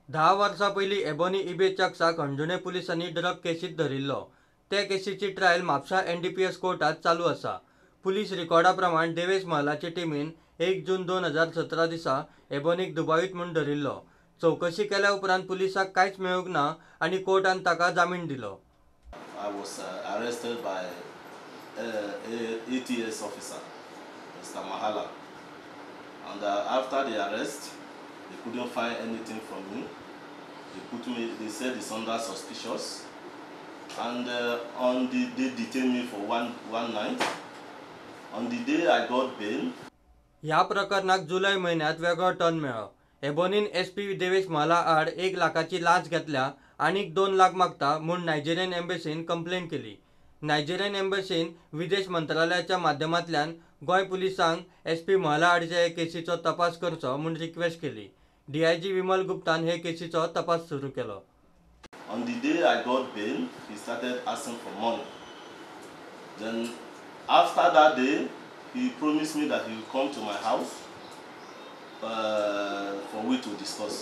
10 वर्सां पयलीं एबोनी इबेचक्साक अंजुणे पुलिसांनी ड्रग केसीत धरिल्लो। ते केसीची ट्रायल म्हापसा NDPS कोर्टात चालू आसा। पुलीस रिकॉर्डा प्रमाण देवेश महालाचे टीमीन 1 जून 2017 दिसा एबोनीक दुबावीत म्हूण धरिल्लो। चौकशी केल्या उपरांत पुलिसाक कांयच मेळूंक ना आनी कोर्टान ताका जामीन दिलो। I was arrested by ATS officer, Mr. Mahala. And after the arrest, they couldn't find anything from me. They said it's under suspicious. And they detained me for one night. On the day I got bail. ह्या प्रकरणाक जुलै महिन्यात वेगळो turn मेळ्ळो। एबोनीन SP Devesh महाला आड 1 लाखाची लाच घेतल्या आनीक 2 लाख मागता म्हूण नायजेरियन एम्बसीन कंप्लेंट केली। नायजेरियन एम्बसीन विदेश मंत्रालयाच्या माध्यमांतल्यान गोंय पुलिसांक SP महाला आडच्या हे केसीचो तपास करचो म्हूण रिक्वेस्ट केली। DIG विमल गुप्तान हे केसीचो तपास सुरू केलो। On the day I got bail, he started asking for money. Then after that day, he promised me that he would come to my house for we to discuss.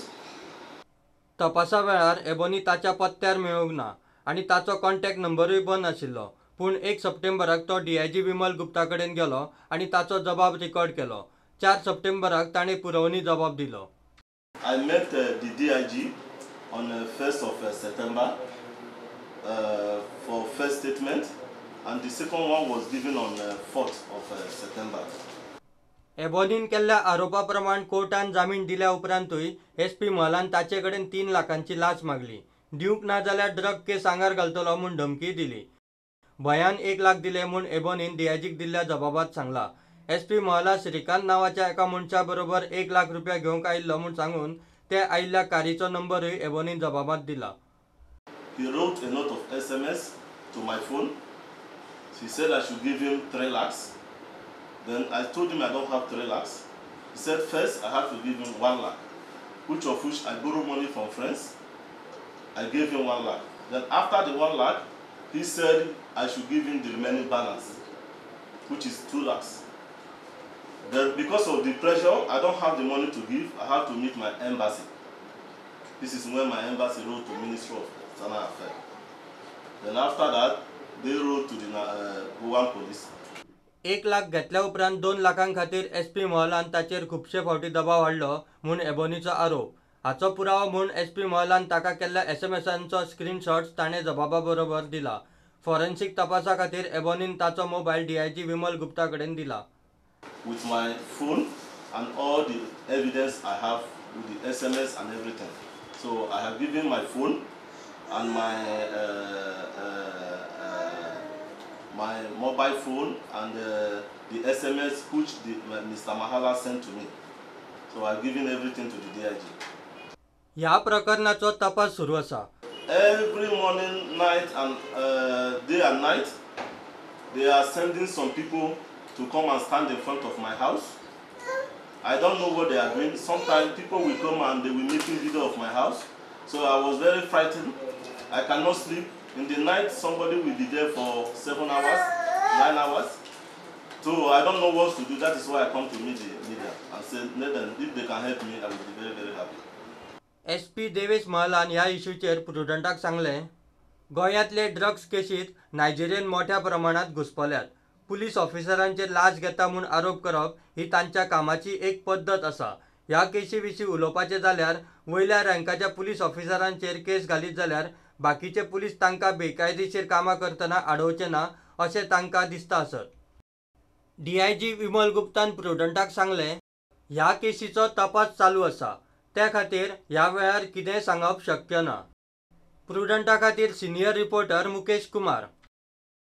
तपासा वेळार ebony ताच्या पत्त्यार मेळूंक ना आनी ताचो contact नंबरूय बंद आशिल्लो। पूण 1 सप्टेंबराक तो DIG विमल गुप्ता कडेन गेलो आनी ताचो जबाब रेकॉर्ड केलो। 4 सप्टेंबराक ताणें पुरवणी जबाब दिलो। I met the DIG on 1st of September for first statement, and the second one was given on 4th of September. एबोनीन केल्ल्या आरोपा प्रमाण कोर्टान जामीन दिल्या उपरांतूय SP महालान ताचे कडेन 3 लाखांची लाच मागली। दिवंक ना जाल्यार ड्रग केस आंगार घालतलो म्हूण धमकी दिली। भयान 1 लाख दिले म्हूण एबोनीन DIGक दिल्ल्या जबाबात सांगला। SP महाला श्रीकांत नावाच्या एका मनशा बरोबर 1 लाख रुपया घेवंक आयिल्लो म्हूण सांगून ते आयिल्ल्या कारीचो नंबरूय एबोनीन जबाबात दिला। He wrote a note of SMS to my phone. He said I should give him 3 lakhs. Then I told him I don't have 3 lakhs. He said first I have to give him 1 lakh, which I borrowed money from friends. I gave him 1 lakh. Then after the 1 lakh, he said I should give him the remaining balance, which is 2 lakhs. Then because of the pressure, I don't have the money to give. I have to meet my embassy. This is when my embassy wrote to Ministry of External Affairs. Then after that, they wrote to the Goan police. 1 lakh घेतल्या उपरांत 2 लाखां खातीर SP महालान ताचेर खुबशे फावटी दबाव हाडलो म्हूण एबोनीचो आरोप। हाचो पुरावो म्हूण SP महालान ताका केल्ल्या SMSांचो स्क्रीनशॉट्स ताणें जबाबा बरोबर दिला। फॉरेन्सिक तपासा खातीर एबोनीन ताचो मोबायल DIG विमल गुप्ता कडेन दिला। With my phone and all the evidence I have with the SMS and everything. So I have given my phone and my mobile phone and the SMS which Mr. Mahala sent to me. So I've given everything to the DIG. ह्या प्रकरणाचो तपास सुरू आसा। Every morning, night and day and night, they are sending some people to come and stand in front of my house. I don't know what they are doing. Sometimes people will come and they will make a video of my house. So I was very frightened. I cannot sleep. In the night, somebody will be there for 7 hours, 9 hours. So I don't know what to do. That is why I come to meet the media and say, Nathan, if they can help me, I will be very, very happy. SP Devesh महालान ह्या इश्यूचेर प्रुडंटाक सांगलें, गोंयांतले drugs केसीत Nigerian मोठ्या प्रमाणात घुसपल्यात। Police ऑफिसरांचेर लाच घेता म्हूण आरोप करप ही तांच्या कामाची एक पद्दत आसा। ह्या केसी विशीं उलोवपाचें जाल्यार वयल्या रँकाच्या पुलीस ऑफिसरांचेर केस घालीत जाल्यार बाकीचे पुलीस तांकां बेकायदेशीर कामां करतना आडोवचे ना अशें तांकां दिसता आसत। DIG विमल गुप्तान प्रुडंटाक सांगलें, ह्या केसीचो तपास चालू आसा, त्या खातीर ह्या वेळार कितेंय सांगप शक्य ना। प्रुडंटा खातीर सिनियर रिपोर्टर मुकेश कुमार।